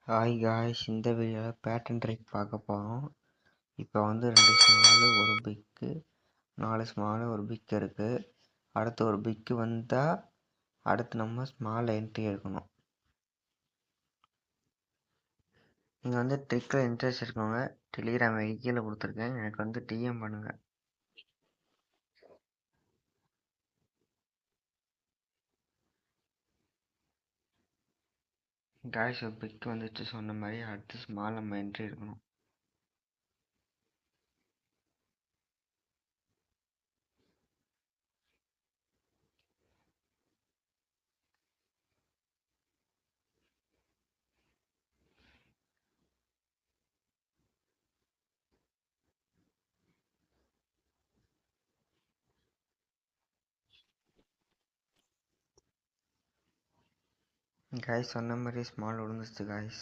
Hi guys, இந்த வீடியோவில் pattern trick பார்க்க போகிறோம். இப்போ வந்து 2 ஸ்மாலு ஒரு பிக்கு, 4 ஸ்மாலு ஒரு பிக் இருக்குது. அடுத்து ஒரு பிக்கு வந்தால் அடுத்து நம்ம ஸ்மால் என்ட்ரி எடுக்கணும். நீங்கள் வந்து ட்ரிக்கில் இன்ட்ரெஸ்ட் இருக்கவங்க டெலிகிராம் ஐடி கீழே கொடுத்துருக்கேன், எனக்கு வந்து டிஎம் பண்ணுங்கள். காய்ஸ், ஒரு பிக்கு வந்துட்டு சொன்ன மாதிரி அடுத்து ஸ்மால் நம்ம என்ட்ரி எடுக்கணும். காய்ஸ், சொன்ன மாதிரி ஸ்மால் விழுந்துச்சு காய்ஸ்.